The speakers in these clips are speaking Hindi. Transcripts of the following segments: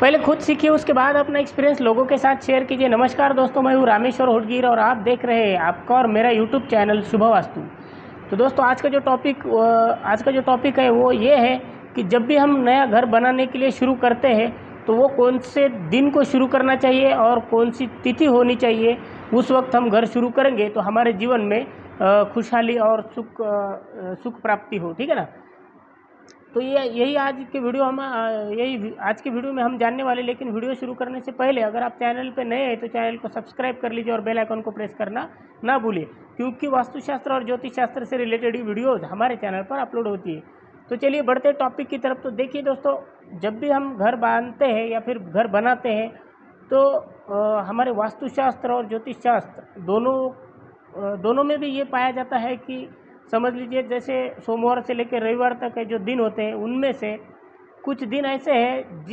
पहले खुद सीखिए, उसके बाद अपना एक्सपीरियंस लोगों के साथ शेयर कीजिए। नमस्कार दोस्तों, मैं हूँ रामेश्वर होटगीर और आप देख रहे हैं आपका और मेरा यूट्यूब चैनल शुभ वास्तु। तो दोस्तों आज का जो टॉपिक है वो ये है कि जब भी हम नया घर बनाने के लिए शुरू करते हैं तो वो कौन से दिन को शुरू करना चाहिए और कौन सी तिथि होनी चाहिए, उस वक्त हम घर शुरू करेंगे तो हमारे जीवन में खुशहाली और सुख प्राप्ति हो। ठीक है ना। तो यही आज की वीडियो में हम जानने वाले। लेकिन वीडियो शुरू करने से पहले अगर आप चैनल पे नए हैं तो चैनल को सब्सक्राइब कर लीजिए और बेल आइकन को प्रेस करना ना भूलिए, क्योंकि वास्तुशास्त्र और ज्योतिष शास्त्र से रिलेटेड ही वीडियोज हमारे चैनल पर अपलोड होती है। तो चलिए बढ़ते हैं टॉपिक की तरफ। तो देखिए दोस्तों, जब भी हम घर बांधते हैं या फिर घर बनाते हैं तो हमारे वास्तुशास्त्र और ज्योतिष शास्त्र दोनों में भी ये पाया जाता है कि समझ लीजिए जैसे सोमवार से लेकर रविवार तक के जो दिन होते हैं उनमें से कुछ दिन ऐसे हैं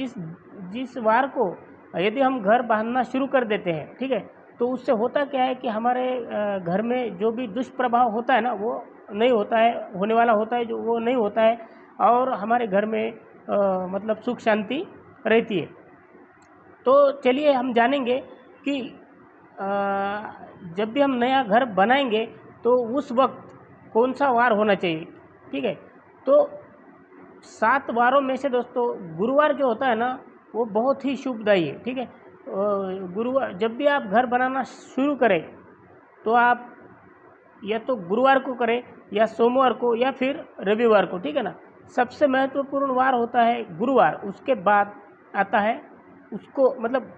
जिस वार को यदि हम घर बांधना शुरू कर देते हैं, ठीक है, तो उससे होता क्या है कि हमारे घर में जो भी दुष्प्रभाव होता है ना वो नहीं होता है, होने वाला होता है जो वो नहीं होता है, और हमारे घर में मतलब सुख शांति रहती है। तो चलिए हम जानेंगे कि जब भी हम नया घर बनाएंगे तो उस वक्त कौन सा वार होना चाहिए। ठीक है, तो 7 वारों में से दोस्तों गुरुवार जो होता है ना वो बहुत ही शुभदायी है। ठीक है, गुरुवार जब भी आप घर बनाना शुरू करें तो आप या तो गुरुवार को करें या सोमवार को या फिर रविवार को। ठीक है ना। सबसे महत्वपूर्ण वार होता है गुरुवार, उसके बाद आता है उसको मतलब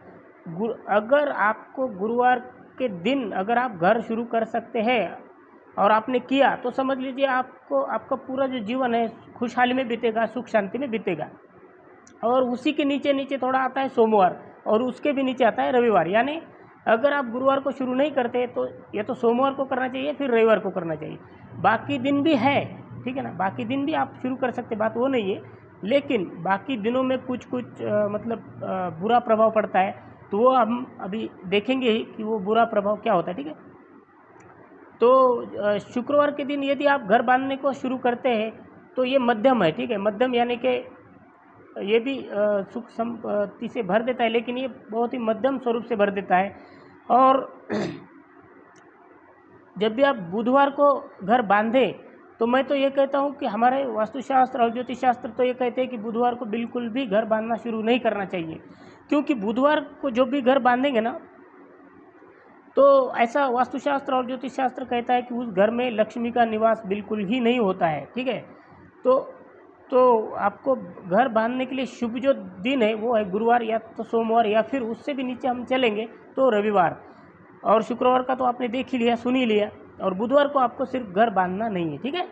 अगर आपको गुरुवार के दिन अगर आप घर शुरू कर सकते हैं और आपने किया तो समझ लीजिए आपका पूरा जो जीवन है खुशहाली में बीतेगा, सुख शांति में बीतेगा। और उसी के नीचे नीचे थोड़ा आता है सोमवार और उसके भी नीचे आता है रविवार। यानी अगर आप गुरुवार को शुरू नहीं करते तो या तो सोमवार को करना चाहिए फिर रविवार को करना चाहिए। बाकी दिन भी है, ठीक है ना, बाकी दिन भी आप शुरू कर सकते, बात वो नहीं है, लेकिन बाकी दिनों में कुछ बुरा प्रभाव पड़ता है, तो वो हम अभी देखेंगे ही कि वो बुरा प्रभाव क्या होता है। ठीक है, तो शुक्रवार के दिन यदि आप घर बांधने को शुरू करते हैं तो ये मध्यम है। ठीक है, मध्यम यानी कि ये भी सुख संपत्ति से भर देता है, लेकिन ये बहुत ही मध्यम स्वरूप से भर देता है। और जब भी आप बुधवार को घर बांधे तो मैं तो ये कहता हूँ कि हमारे वास्तुशास्त्र और ज्योतिष शास्त्र तो ये कहते हैं कि बुधवार को बिल्कुल भी घर बांधना शुरू नहीं करना चाहिए, क्योंकि बुधवार को जो भी घर बांधेंगे ना तो ऐसा वास्तुशास्त्र और ज्योतिष शास्त्र कहता है कि उस घर में लक्ष्मी का निवास बिल्कुल ही नहीं होता है। ठीक है, तो आपको घर बांधने के लिए शुभ जो दिन है वो है गुरुवार या तो सोमवार या फिर उससे भी नीचे हम चलेंगे तो रविवार। और शुक्रवार का तो आपने देख ही लिया, सुन ही लिया। और बुधवार को आपको सिर्फ घर बांधना नहीं है। ठीक है,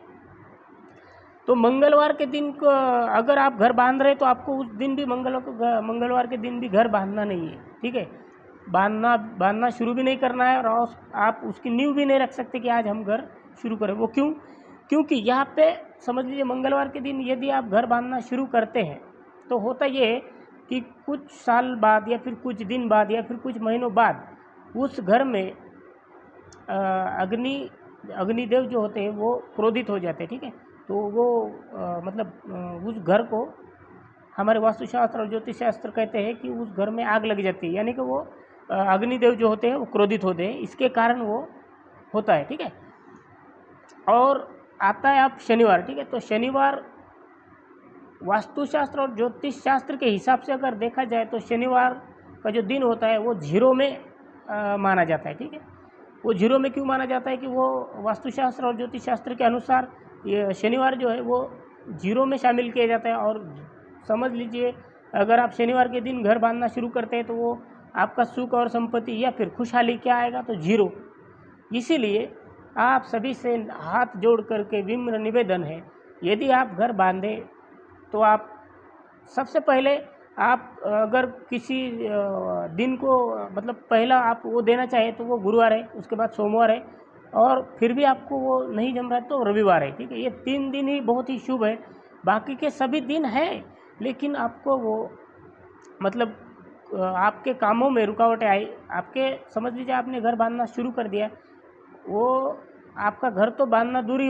तो मंगलवार के दिन को अगर आप घर बांध रहे तो आपको उस दिन भी मंगलवार के दिन भी घर बांधना नहीं है। ठीक है, बांधना शुरू भी नहीं करना है और आप उसकी नींव भी नहीं रख सकते कि आज हम घर शुरू करें। वो क्यों? क्योंकि यहाँ पे समझ लीजिए मंगलवार के दिन यदि आप घर बांधना शुरू करते हैं तो होता ये है कि कुछ साल बाद या फिर कुछ दिन बाद या फिर कुछ महीनों बाद उस घर में अग्निदेव जो होते हैं वो क्रोधित हो जाते हैं। ठीक है, तो वो उस घर को हमारे वास्तुशास्त्र और ज्योतिष शास्त्र कहते हैं कि उस घर में आग लग जाती है, यानी कि वो अग्निदेव जो होते हैं वो क्रोधित होते हैं, इसके कारण वो होता है। ठीक है, और आता है आप शनिवार। ठीक है, तो शनिवार वास्तुशास्त्र और ज्योतिष शास्त्र के हिसाब से अगर देखा जाए तो शनिवार का जो दिन होता है वो जीरो में माना जाता है। ठीक है, वो जीरो में क्यों माना जाता है कि वो वास्तुशास्त्र और ज्योतिष शास्त्र के अनुसार ये शनिवार जो है वो जीरो में शामिल किया जाता है। और समझ लीजिए अगर आप शनिवार के दिन घर बांधना शुरू करते हैं तो वो आपका सुख और संपत्ति या फिर खुशहाली क्या आएगा तो जीरो। इसीलिए आप सभी से हाथ जोड़ करके विनम्र निवेदन है, यदि आप घर बांधे तो आप सबसे पहले आप अगर किसी दिन को पहला आप वो देना चाहे तो वो गुरुवार है, उसके बाद सोमवार है, और फिर भी आपको वो नहीं जम रहा है तो रविवार है। ठीक है, ये 3 दिन ही बहुत ही शुभ है, बाकी के सभी दिन है लेकिन आपको वो आपके कामों में रुकावटें आई, आपके समझ लीजिए आपने घर बांधना शुरू कर दिया, वो आपका घर तो बांधना दूर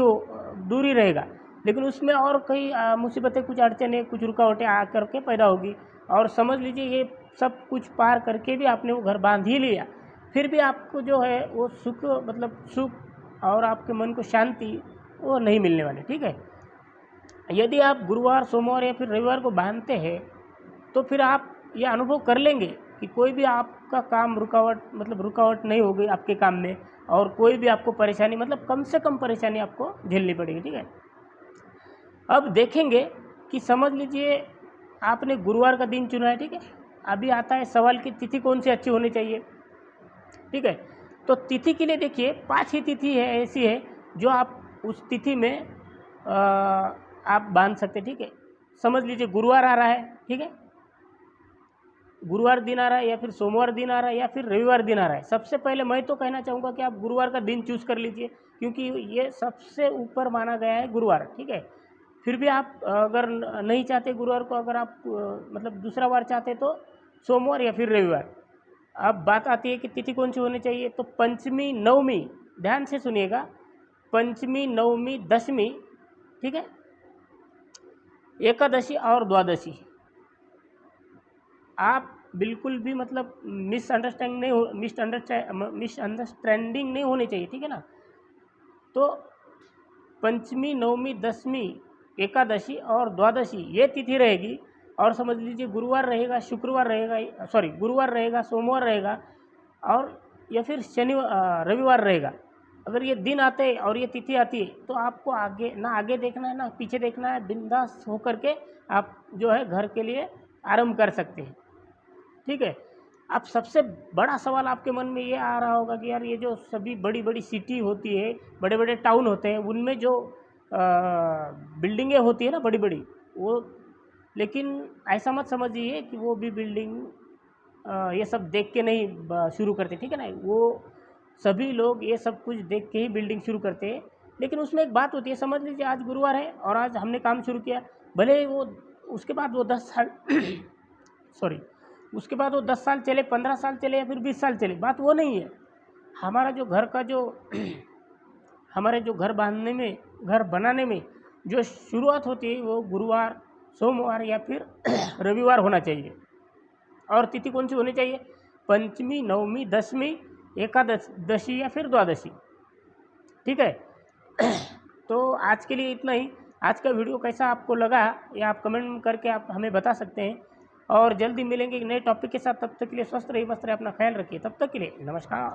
ही रहेगा, लेकिन उसमें और कई मुसीबतें, कुछ अड़चनें, कुछ रुकावटें आ करके पैदा होगी। और समझ लीजिए ये सब कुछ पार करके भी आपने वो घर बांध ही लिया, फिर भी आपको जो है वो सुख, मतलब सुख और आपके मन को शांति वो नहीं मिलने वाले। ठीक है, यदि आप गुरुवार, सोमवार या फिर रविवार को बांधते हैं तो फिर आप ये अनुभव कर लेंगे कि कोई भी आपका काम रुकावट नहीं होगी आपके काम में, और कोई भी आपको परेशानी, मतलब कम से कम परेशानी आपको झेलनी पड़ेगी। ठीक है, अब देखेंगे कि समझ लीजिए आपने गुरुवार का दिन चुना है। ठीक है, अभी आता है सवाल कि तिथि कौन सी अच्छी होनी चाहिए। ठीक है, तो तिथि के लिए देखिए 5 ही तिथि है ऐसी है जो आप उस तिथि में आप बांध सकते। ठीक है, समझ लीजिए गुरुवार आ रहा है। ठीक है, गुरुवार दिन आ रहा है या फिर सोमवार दिन आ रहा है या फिर रविवार दिन आ रहा है। सबसे पहले मैं तो कहना चाहूँगा कि आप गुरुवार का दिन चूज़ कर लीजिए, क्योंकि ये सबसे ऊपर माना गया है गुरुवार। ठीक है, फिर भी आप अगर नहीं चाहते गुरुवार को, अगर आप मतलब दूसरा वार चाहते तो सोमवार या फिर रविवार। अब बात आती है कि तिथि कौन सी होनी चाहिए, तो पंचमी, नवमी, ध्यान से सुनिएगा, पंचमी, नवमी, दशमी, ठीक है, एकादशी और द्वादशी। आप बिल्कुल भी मतलब मिसअंडरस्टैंडिंग नहीं होनी चाहिए। ठीक है ना, तो पंचमी, नवमी, दशमी, एकादशी और द्वादशी ये तिथि रहेगी। और समझ लीजिए गुरुवार रहेगा, शुक्रवार रहेगा, गुरुवार रहेगा, सोमवार रहेगा, और या फिर रविवार रहेगा। अगर ये दिन आते हैं और ये तिथि आती है तो आपको आगे देखना है ना पीछे देखना है, बिंदास होकर के आप जो है घर के लिए आरंभ कर सकते हैं। ठीक है, अब सबसे बड़ा सवाल आपके मन में ये आ रहा होगा कि यार ये जो सभी बड़ी बड़ी सिटी होती है, बड़े बड़े टाउन होते हैं, उनमें जो बिल्डिंगें होती है ना बड़ी बड़ी, वो, लेकिन ऐसा मत समझिए कि वो भी बिल्डिंग ये सब देख के नहीं शुरू करते। ठीक है ना, वो सभी लोग ये सब कुछ देख के ही बिल्डिंग शुरू करते हैं। लेकिन उसमें एक बात होती है, समझ लीजिए आज गुरुवार है और आज हमने काम शुरू किया, भले वो उसके बाद वो 10 साल उसके बाद वो 10 साल चले, 15 साल चले या फिर 20 साल चले, बात वो नहीं है। हमारा जो घर का जो हमारे जो घर बनाने में जो शुरुआत होती है वो गुरुवार, सोमवार या फिर रविवार होना चाहिए। और तिथि कौन सी होनी चाहिए, पंचमी, नवमी, दशमी, एकादशी या फिर द्वादशी। ठीक है, तो आज के लिए इतना ही। आज का वीडियो कैसा आपको लगा या आप कमेंट करके आप हमें बता सकते हैं, और जल्दी मिलेंगे एक नए टॉपिक के साथ। तब तक के लिए स्वस्थ रहिए, मस्त रहिए, अपना ख्याल रखिए। तब तक के लिए नमस्कार।